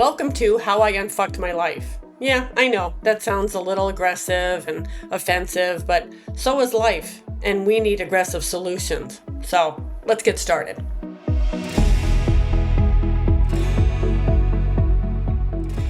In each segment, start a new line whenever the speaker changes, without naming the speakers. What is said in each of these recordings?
Welcome to How I Unfucked My Life. Yeah, I know, that sounds a little aggressive and offensive, but so is life, and we need aggressive solutions. So, let's get started.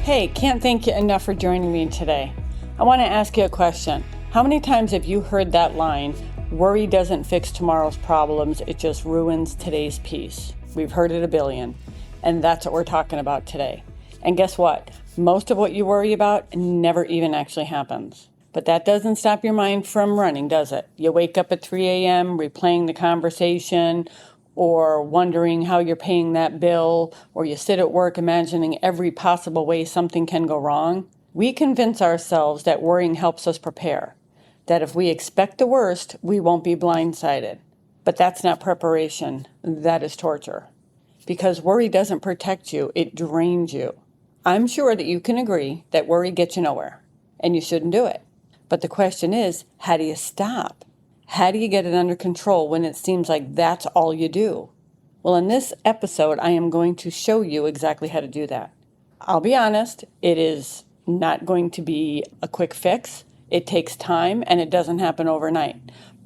Hey, can't thank you enough for joining me today. I want to ask you a question. How many times have you heard that line, worry doesn't fix tomorrow's problems, it just ruins today's peace? We've heard it a billion, and that's what we're talking about today. And guess what? Most of what you worry about never even actually happens. But that doesn't stop your mind from running, does it? You wake up at 3 a.m. replaying the conversation, or wondering how you're paying that bill, or you sit at work imagining every possible way something can go wrong. We convince ourselves that worrying helps us prepare, that if we expect the worst, we won't be blindsided. But that's not preparation, that is torture. Because worry doesn't protect you, it drains you. I'm sure that you can agree that worry gets you nowhere, and you shouldn't do it. But the question is, how do you stop? How do you get it under control when it seems like that's all you do? Well, in this episode, I am going to show you exactly how to do that. I'll be honest, it is not going to be a quick fix. It takes time and it doesn't happen overnight.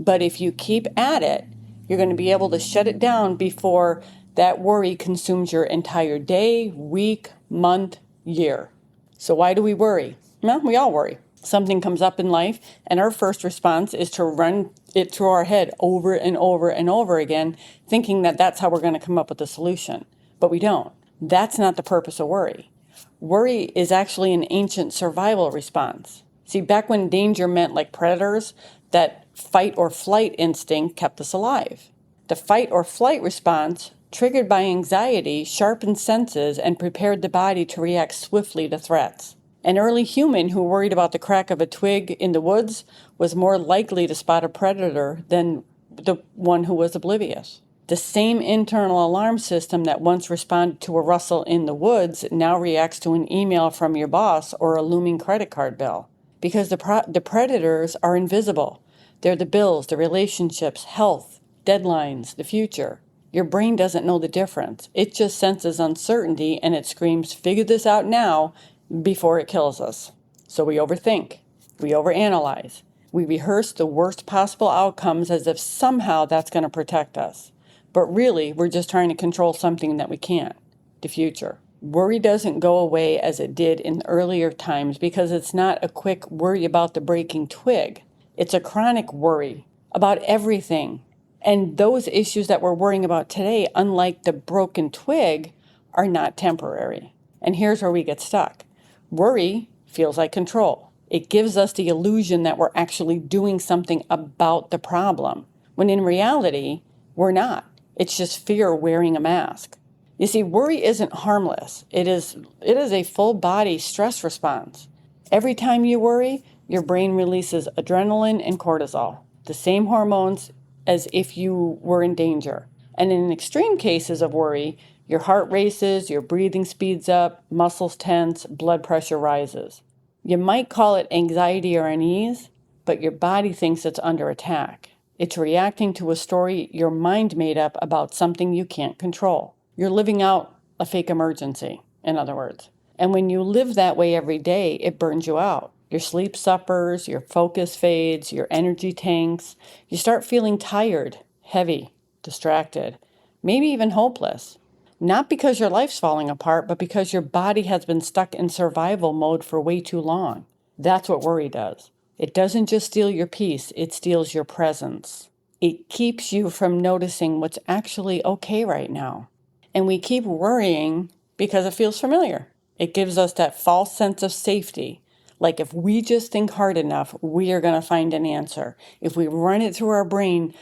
But if you keep at it, you're going to be able to shut it down before that worry consumes your entire day, week, month, year. So why do we worry? Well, we all worry. Something comes up in life, and our first response is to run it through our head over and over and over again, thinking that that's how we're going to come up with a solution. But we don't. That's not the purpose of worry. Worry is actually an ancient survival response. See, back when danger meant like predators, that fight or flight instinct kept us alive. The fight or flight response, triggered by anxiety, sharpened senses and prepared the body to react swiftly to threats. An early human who worried about the crack of a twig in the woods was more likely to spot a predator than the one who was oblivious. The same internal alarm system that once responded to a rustle in the woods now reacts to an email from your boss or a looming credit card bill. Because the predators are invisible. They're the bills, the relationships, health, deadlines, the future. Your brain doesn't know the difference. It just senses uncertainty and it screams, figure this out now, before it kills us. So we overthink, we overanalyze, we rehearse the worst possible outcomes as if somehow that's going to protect us. But really, we're just trying to control something that we can't, the future. Worry doesn't go away as it did in earlier times because it's not a quick worry about the breaking twig. It's a chronic worry about everything. And those issues that we're worrying about today, unlike the broken twig, are not temporary. And here's where we get stuck. Worry feels like control. It gives us the illusion that we're actually doing something about the problem, when in reality, we're not. It's just fear wearing a mask. You see, worry isn't harmless. It is a full body stress response. Every time you worry, your brain releases adrenaline and cortisol, the same hormones as if you were in danger. And in extreme cases of worry, your heart races, your breathing speeds up, muscles tense, blood pressure rises. You might call it anxiety or unease, but your body thinks it's under attack. It's reacting to a story your mind made up about something you can't control. You're living out a fake emergency, in other words. And when you live that way every day, it burns you out. Your sleep suffers, your focus fades, your energy tanks. You start feeling tired, heavy, distracted, maybe even hopeless. Not because your life's falling apart, but because your body has been stuck in survival mode for way too long. That's what worry does. It doesn't just steal your peace, it steals your presence. It keeps you from noticing what's actually okay right now. And we keep worrying because it feels familiar. It gives us that false sense of safety. Like if we just think hard enough, we are going to find an answer. If we run it through our brain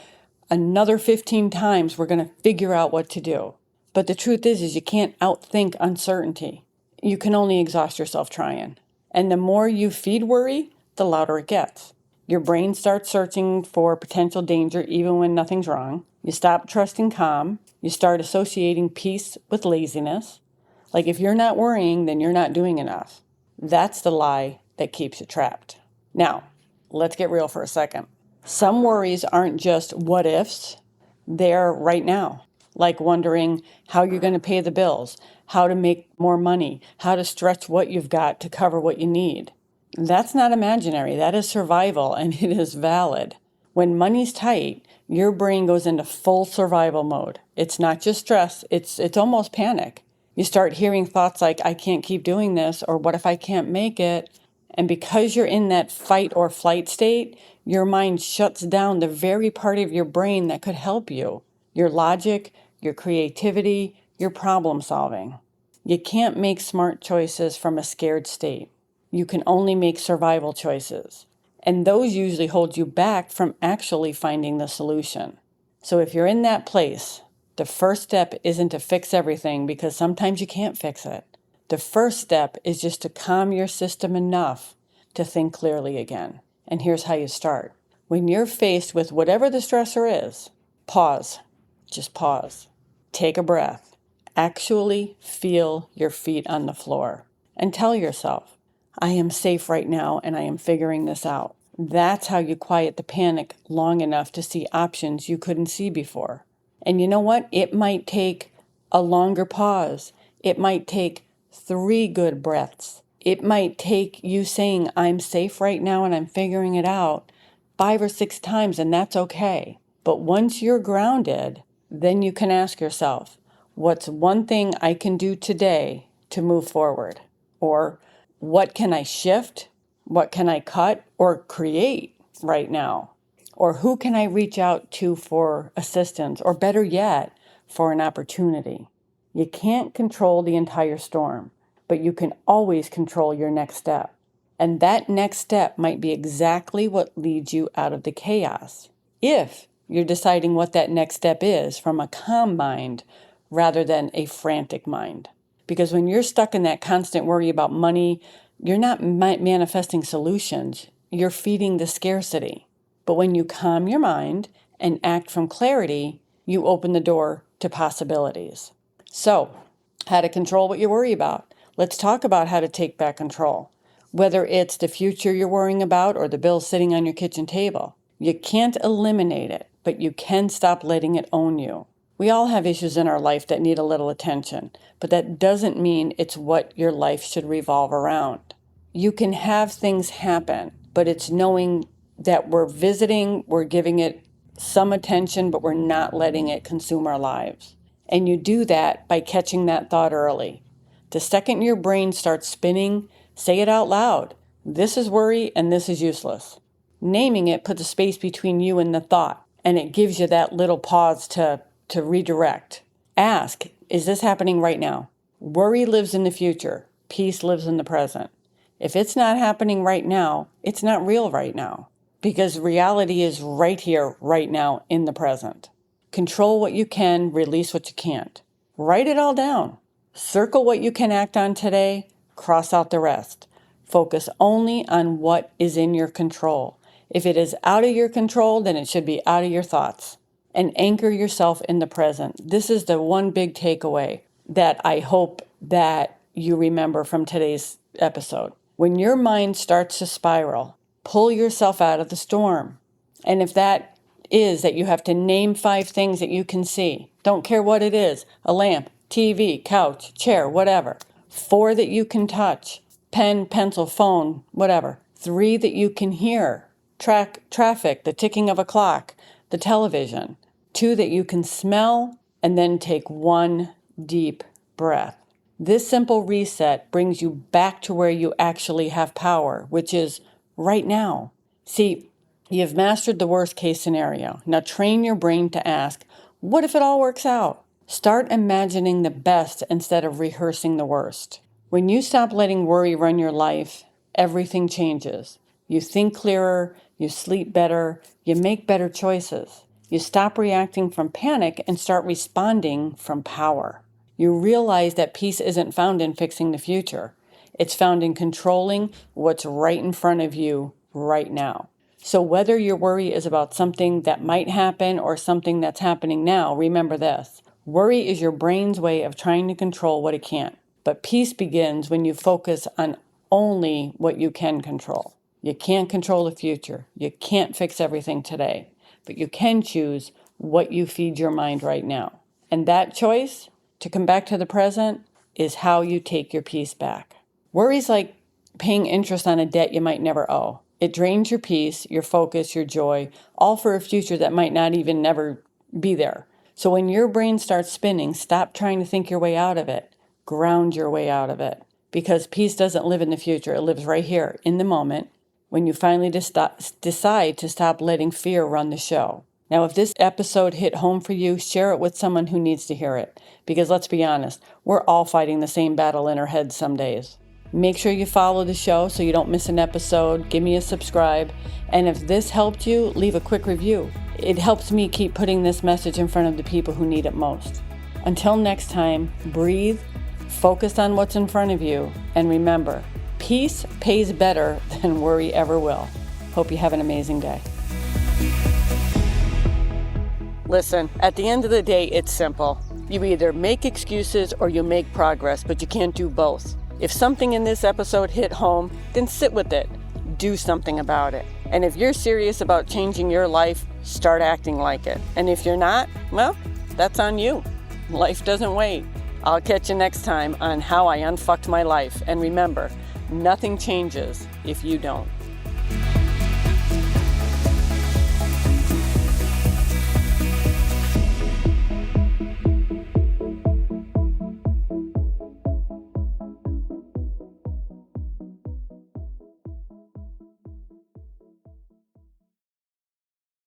another 15 times, we're going to figure out what to do. But the truth is you can't outthink uncertainty. You can only exhaust yourself trying. And the more you feed worry, the louder it gets. Your brain starts searching for potential danger even when nothing's wrong. You stop trusting calm. You start associating peace with laziness. Like if you're not worrying, then you're not doing enough. That's the lie that keeps you trapped. Now, let's get real for a second. Some worries aren't just what ifs, they're right now. like wondering how you're going to pay the bills, how to make more money, how to stretch what you've got to cover what you need. That's not imaginary. That is survival, and it is valid. When money's tight, your brain goes into full survival mode. It's not just stress, it's almost panic. You start hearing thoughts like, I can't keep doing this, or what if I can't make it? And because you're in that fight or flight state, your mind shuts down the very part of your brain that could help you. Your logic, your creativity, your problem solving. You can't make smart choices from a scared state. You can only make survival choices. And those usually hold you back from actually finding the solution. So if you're in that place, the first step isn't to fix everything because sometimes you can't fix it. The first step is just to calm your system enough to think clearly again. And here's how you start. When you're faced with whatever the stressor is, pause. Just pause. Take a breath. Actually feel your feet on the floor. And tell yourself, I am safe right now and I am figuring this out. That's how you quiet the panic long enough to see options you couldn't see before. And you know what? It might take a longer pause. It might take 3 good breaths. It might take you saying, I'm safe right now and I'm figuring it out 5 or 6 times, and that's okay. But once you're grounded, then you can ask yourself, what's one thing I can do today to move forward? Or what can I shift? What can I cut or create right now? Or who can I reach out to for assistance? Or better yet, for an opportunity? You can't control the entire storm, but you can always control your next step. And that next step might be exactly what leads you out of the chaos, if you're deciding what that next step is from a calm mind rather than a frantic mind. Because when you're stuck in that constant worry about money, you're not manifesting solutions, you're feeding the scarcity. But when you calm your mind and act from clarity, you open the door to possibilities. So, how to control what you worry about. Let's talk about how to take back control. Whether it's the future you're worrying about or the bill sitting on your kitchen table. You can't eliminate it, but you can stop letting it own you. We all have issues in our life that need a little attention, but that doesn't mean it's what your life should revolve around. You can have things happen, but it's knowing that we're visiting, we're giving it some attention, but we're not letting it consume our lives. And you do that by catching that thought early. The second your brain starts spinning, say it out loud. This is worry and this is useless. Naming it puts a space between you and the thought, and it gives you that little pause to redirect. Ask, is this happening right now? Worry lives in the future. Peace lives in the present. If it's not happening right now, it's not real right now, because reality is right here, right now, in the present. Control what you can, release what you can't. Write it all down. Circle what you can act on today, cross out the rest. Focus only on what is in your control. If it is out of your control, then it should be out of your thoughts. And anchor yourself in the present. This is the one big takeaway that I hope that you remember from today's episode. When your mind starts to spiral, pull yourself out of the storm. And if that is that you have to name 5 things that you can see, don't care what it is, a lamp, TV, couch, chair, whatever. 4 that you can touch, pen, pencil, phone, whatever. 3 that you can hear, traffic, the ticking of a clock, the television. 2 that you can smell, and then take 1 deep breath. This simple reset brings you back to where you actually have power, which is right now. See, you've mastered the worst case scenario. Now train your brain to ask, what if it all works out? Start imagining the best instead of rehearsing the worst. When you stop letting worry run your life, everything changes. You think clearer, you sleep better, you make better choices. You stop reacting from panic and start responding from power. You realize that peace isn't found in fixing the future. It's found in controlling what's right in front of you right now. So whether your worry is about something that might happen or something that's happening now, remember this. Worry is your brain's way of trying to control what it can't. But peace begins when you focus on only what you can control. You can't control the future. You can't fix everything today. But you can choose what you feed your mind right now. And that choice to come back to the present is how you take your peace back. Worry's like paying interest on a debt you might never owe. It drains your peace, your focus, your joy, all for a future that might not even never be there. So when your brain starts spinning, stop trying to think your way out of it. Ground your way out of it. Because peace doesn't live in the future. It lives right here, in the moment, when you finally decide to stop letting fear run the show. Now, if this episode hit home for you, share it with someone who needs to hear it. Because let's be honest, we're all fighting the same battle in our heads some days. Make sure you follow the show so you don't miss an episode. Give me a subscribe. And if this helped you, leave a quick review. It helps me keep putting this message in front of the people who need it most. Until next time, breathe, focus on what's in front of you, and remember, peace pays better than worry ever will. Hope you have an amazing day. Listen, at the end of the day, it's simple. You either make excuses or you make progress, but you can't do both. If something in this episode hit home, then sit with it. Do something about it. And if you're serious about changing your life, start acting like it. And if you're not, well, that's on you. Life doesn't wait. I'll catch you next time on How I Unfucked My Life. And remember, nothing changes if you don't.